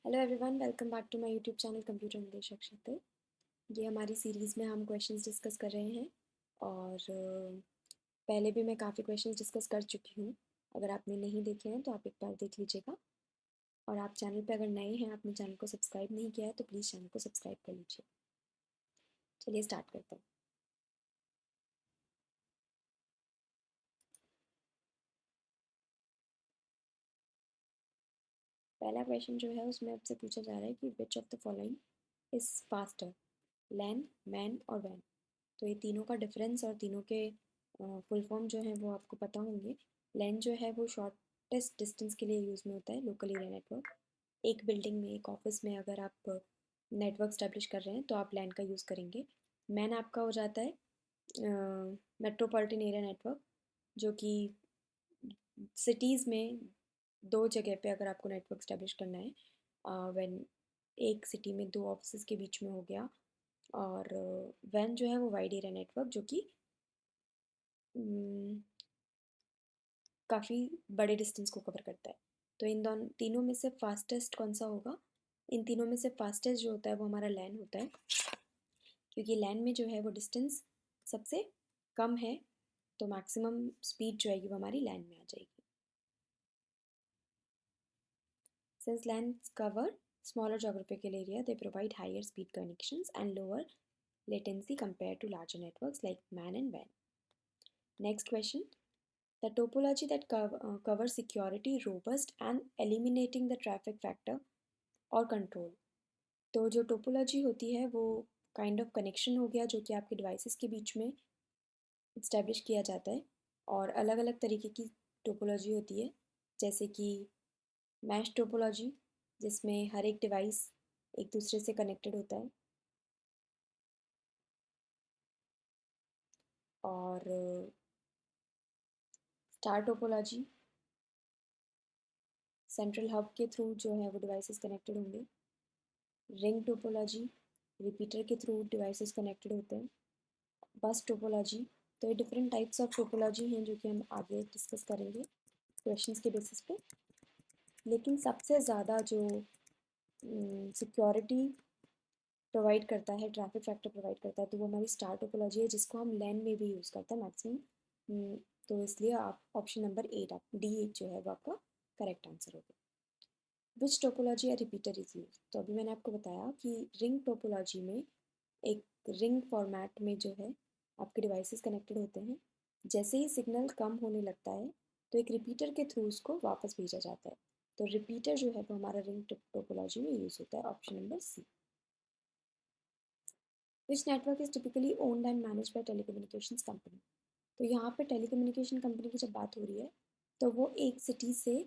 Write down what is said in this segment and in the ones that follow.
Hello everyone, welcome back to my YouTube channel computer English Akshit. ये हमारी series में हम क्वेश्चंस डिस्कस कर रहे हैं और पहले भी मैं काफ़ी क्वेश्चंस डिस्कस कर चुकी हूँ। अगर आपने नहीं देखे हैं तो आप एक बार देख लीजिएगा। और आप चैनल पे अगर नए हैं, आपने चैनल को सब्सक्राइब नहीं किया है तो प्लीज़ चैनल को सब्सक्राइब कर लीजिए। चलिए स्टार्ट करते हैं। पहला क्वेश्चन जो है उसमें आपसे पूछा जा रहा है कि which of the following is faster, LAN, MAN और वैन। तो ये तीनों का डिफरेंस और तीनों के फुल फॉर्म जो है वो आपको पता होंगे। लैन जो है वो शॉर्टेस्ट डिस्टेंस के लिए यूज़ में होता है, लोकल एरिया नेटवर्क। एक बिल्डिंग में, एक ऑफिस में अगर आप नेटवर्क स्टैब्लिश कर रहे हैं तो आप लैन का यूज़ करेंगे। मैन आपका हो जाता है मेट्रोपॉलिटन एरिया नेटवर्क, जो कि सिटीज़ में दो जगह पे अगर आपको नेटवर्क स्टैब्लिश करना है, व्हेन एक सिटी में दो ऑफिस के बीच में हो गया। और वैन जो है वो वाइड एरिया नेटवर्क, जो कि काफ़ी बड़े डिस्टेंस को कवर करता है। तो इन दोनों तीनों में से फास्टेस्ट कौन सा होगा? इन तीनों में से फास्टेस्ट जो होता है वो हमारा लैन होता है, क्योंकि लैन में जो है वो डिस्टेंस सबसे कम है, तो मैक्सिमम स्पीड जो आएगी वो हमारी लैन में आ जाएगी। Since LANs cover smaller geographical area, they provide higher speed connections and lower latency compared to larger networks like MAN and WAN. Next question. The topology that covers security, robust and eliminating the traffic factor और control. तो जो topology होती है वो kind of connection हो गया, जो कि आपके डिवाइसेस के बीच में इस्टेब्लिश किया जाता है। और अलग अलग तरीके की टोपोलॉजी होती है, जैसे कि मैश टोपोलॉजी, जिसमें हर एक डिवाइस एक दूसरे से कनेक्टेड होता है। और स्टार टोपोलॉजी, सेंट्रल हब के थ्रू जो है वो डिवाइसेस कनेक्टेड होंगे। रिंग टोपोलॉजी, रिपीटर के थ्रू डिवाइसेस कनेक्टेड होते हैं। बस टोपोलॉजी। तो ये डिफरेंट टाइप्स ऑफ टोपोलॉजी हैं जो कि हम आगे डिस्कस करेंगे क्वेश्चंस के बेसिस पे। लेकिन सबसे ज़्यादा जो सिक्योरिटी प्रोवाइड करता है, ट्रैफिक फैक्टर प्रोवाइड करता है, तो वो हमारी स्टार टोपोलॉजी है, जिसको हम लैन में भी यूज़ करते हैं मैक्सिमम। तो इसलिए आप ऑप्शन नंबर 8, आप D8 जो है वो आपका करेक्ट आंसर होगा। विच टोपोलॉजी या रिपीटर इज यूज? तो अभी मैंने आपको बताया कि रिंग टोपोलॉजी में एक रिंग फॉर्मेट में जो है आपके डिवाइसेस कनेक्टेड होते हैं। जैसे ही सिग्नल कम होने लगता है तो एक रिपीटर के थ्रू उसको वापस भेजा जाता है। तो रिपीटर जो है वो हमारा रिंग टोपोलॉजी में यूज होता है, option number C. Which network is typically owned and managed by telecommunications company? तो यहाँ पे टेलीकम्युनिकेशन कंपनी की जब बात हो रही है तो वो एक सिटी से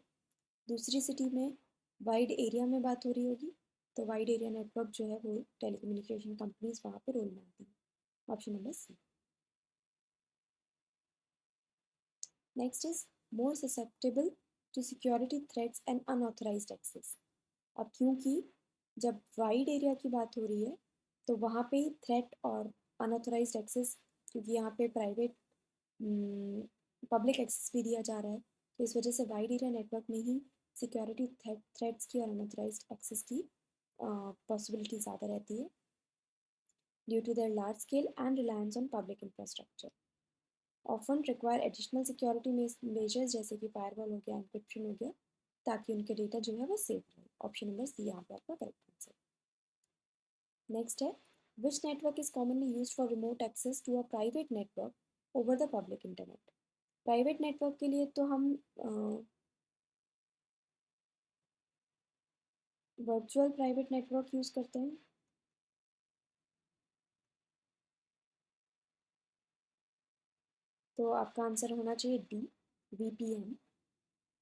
दूसरी सिटी में वाइड एरिया में बात हो रही होगी। तो वाइड एरिया नेटवर्क जो है वो टेलीकम्युनिकेशन कंपनीज वहाँ पे रोल में आती है, option number C. Next is more susceptible to security threats and unauthorised access. अब क्योंकि जब वाइड एरिया की बात हो रही है तो वहाँ पे थ्रेट और अनऑथराइज्ड एक्सेस, क्योंकि यहाँ पे प्राइवेट पब्लिक एक्सेस भी दिया जा रहा है, तो इस वजह से वाइड एरिया नेटवर्क में ही सिक्योरिटी थ्रेट्स की और अनऑथराइज्ड एक्सेस की पॉसिबिलिटी ज़्यादा रहती है, due to their large scale and reliance on public infrastructure. Often require additional security measures, जैसे कि फायरवॉल हो गया, एनक्रिप्शन हो गया, ताकि उनके डेटा जो है वो सेफ रहे। ऑप्शन नंबर सी यहाँ पे आपका करेक्ट आंसर। नेक्स्ट है, which network is commonly use for remote access to a private network over the public internet? Private network के लिए तो हम वर्चुअल प्राइवेट नेटवर्क यूज़ करते हैं। तो आपका आंसर होना चाहिए डी, VPN,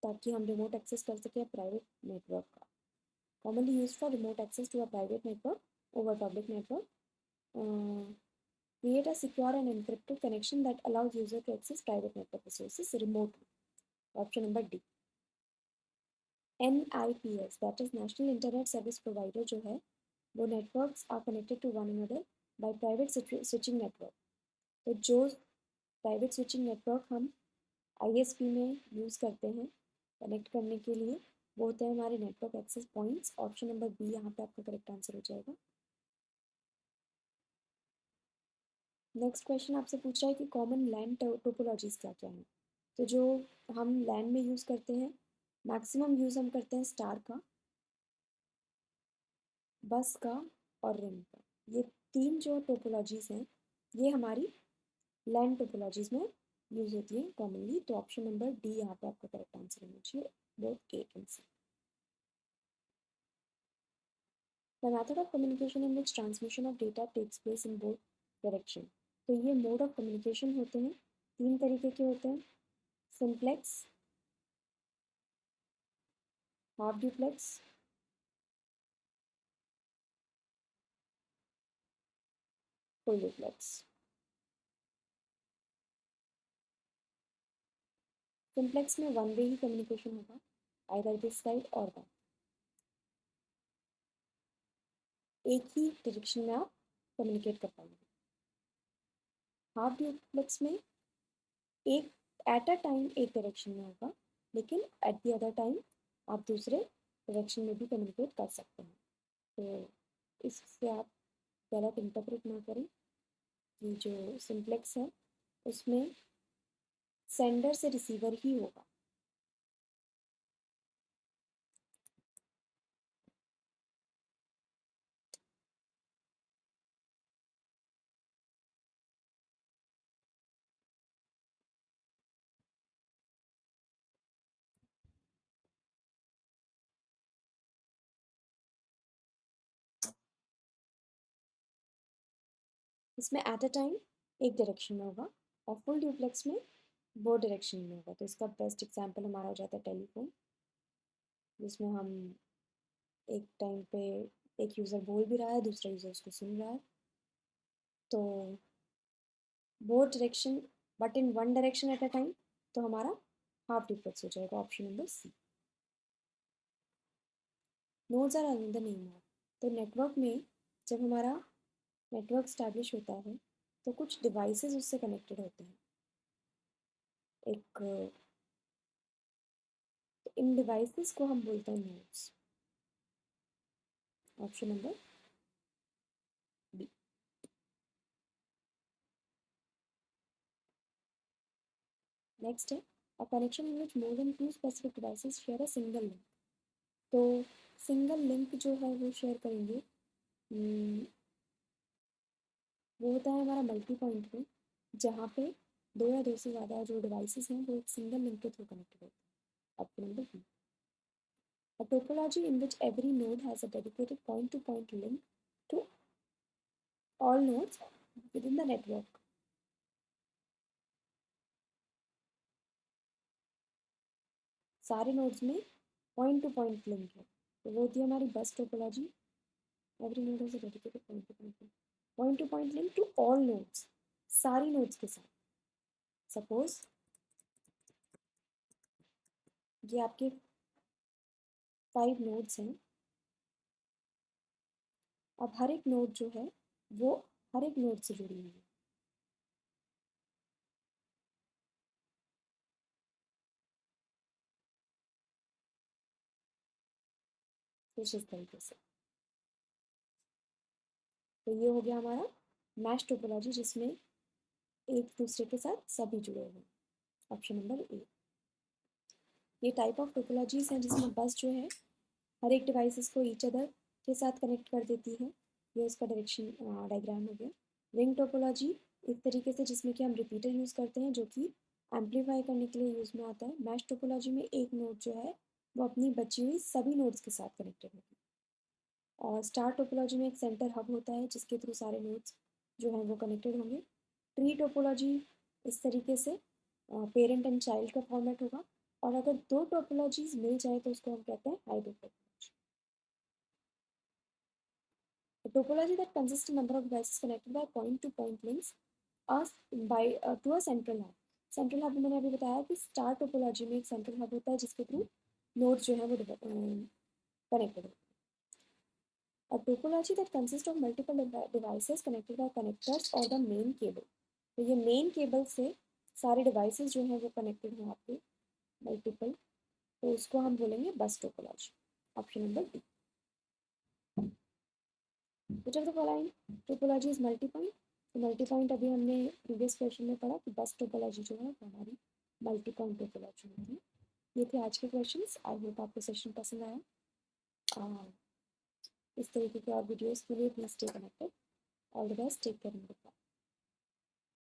ताकि हम रिमोट एक्सेस कर सकें प्राइवेट नेटवर्क का। Commonly use for remote access to a private network over public network, create a secure and encrypted connection that allows user to access private network resources remotely. Option number D. NIPS, that is National Internet Service Provider, जो है वो networks are connected to one another by private switching network. तो जो private switching network हम ISP में use करते हैं connect करने के लिए, वो होते हैं हमारे network access points. Option number B यहाँ पे आपका करेक्ट आंसर हो जाएगा। नेक्स्ट क्वेश्चन आपसे पूछ रहा है कि कॉमन लैन टोपोलॉजीज क्या क्या हैं। तो जो हम लैन में यूज़ करते हैं, मैक्सिमम यूज़ हम करते हैं स्टार का, बस का और रिंग का। ये तीन जो टोपोलॉजीज हैं ये हमारी लैन टोपोलॉजीज में यूज़ होती है कॉमनली। तो ऑप्शन नंबर डी यहाँ पे आपका करेक्ट आंसर होना चाहिए, both A and C. The method of communication in which transmission of data takes place in both direction। तो ये मोड ऑफ कम्युनिकेशन होते हैं, तीन तरीके के होते हैं, simplex, half duplex, full duplex. Simplex में वन वे ही कम्युनिकेशन होगा, आइदर दिस साइड और दैट, एक ही डायरेक्शन में आप कम्युनिकेट कर पाएंगे। हाफ ड्यूप्लेक्स में एक एट अ टाइम एक डायरेक्शन में होगा, लेकिन एट द अदर टाइम आप दूसरे डायरेक्शन में भी कम्युनिकेट कर सकते हैं। तो इससे आप गलत इंटरप्रेट ना करें कि जो सिंप्लेक्स है उसमें सेंडर से रिसीवर ही होगा। इसमें एट अ टाइम एक डायरेक्शन में होगा और फुल ड्यूप्लेक्स में वो डायरेक्शन में होगा। तो इसका बेस्ट एग्जांपल हमारा हो जाता है टेलीफोन, जिसमें हम एक टाइम पे एक यूज़र बोल भी रहा है, दूसरा यूज़र उसको सुन रहा है। तो वो direction but in one direction at a time, तो हमारा हाफ ड्यूप्लेक्स हो जाएगा, option number C. Nodes are another name of. तो नेटवर्क में जब हमारा नेटवर्क स्टैब्लिश होता है तो कुछ डिवाइसेस उससे कनेक्टेड होते हैं। एक इन डिवाइसेस को हम बोलते हैं nodes, option number B. Next है a connection in which more than two specific devices share a single link. तो सिंगल लिंक जो है वो शेयर करेंगे, वो होता है हमारा मल्टी पॉइंट में, जहाँ पे दो या दो से ज़्यादा जो डिवाइसेस हैं वो एक सिंगल लिंक के थ्रू कनेक्टेड होते हैं, option number B. A topology in which every node has a dedicated point-to-point link to all nodes within the network। सारे नोड्स में पॉइंट टू पॉइंट लिंक है, तो वो होती है हमारी bus topology. Every node has a dedicated point to point link to all nodes, सारी nodes के साथ। सपोज ये आपके 5 नोड्स हैं, अब हर एक नोड जो है वो हर एक नोड से जुड़ी हुई है, कुछ इस तरीके से। तो ये हो गया हमारा मैश टोपोलॉजी, जिसमें एक दूसरे के साथ सभी जुड़े हुए हैं, ऑप्शन नंबर ए। ये टाइप ऑफ टोपोलॉजीज हैं जिसमें बस जो है हर एक डिवाइसेस को ईच अदर के साथ कनेक्ट कर देती है। ये उसका डायरेक्शन डायग्राम हो गया। रिंग टोपोलॉजी इस तरीके से जिसमें कि हम रिपीटर यूज़ करते हैं, जो कि एम्पलीफाई करने के लिए यूज़ में आता है। मैश टोपोलॉजी में एक नोड जो है वो अपनी बची हुई सभी नोड्स के साथ कनेक्टेड होगी। और स्टार टोपोलॉजी में एक सेंटर हब होता है जिसके थ्रू सारे नोड्स जो हैं वो कनेक्टेड होंगे। ट्री टोपोलॉजी इस तरीके से पेरेंट एंड चाइल्ड का फॉर्मेट होगा, और अगर दो टोपोलॉजीज मिल जाए तो उसको हम कहते हैं hybrid topology. A topology that consists a number of devices connected by point-to-point links us by to a central hub। Central hub मैंने अभी बताया कि स्टार टोपोलॉजी में एक सेंट्रल हब होता है जिसके थ्रू नोड्स जो है वो कनेक्टेड होते हैं। A topology that consists of multiple devices connected by connectors or the main cable। तो ये मेन केबल से सारे डिवाइसेस जो हैं वो कनेक्टेड हैं आपके मल्टीपल तो उसको हम बोलेंगे बस topology. Option number D. Which of the following topology is multi point? तो मल्टी पॉइंट अभी हमने प्रीवियस क्वेश्चन में पढ़ा कि बस टोपोलॉजी जो है वो हमारी मल्टी पॉइंट टोपोलॉजी होती है। ये थे आज के क्वेश्चंस। आई होप आपको सेशन पसंद आया। इस तरीके के और वीडियोस के लिए please stay connected. All the best, take care.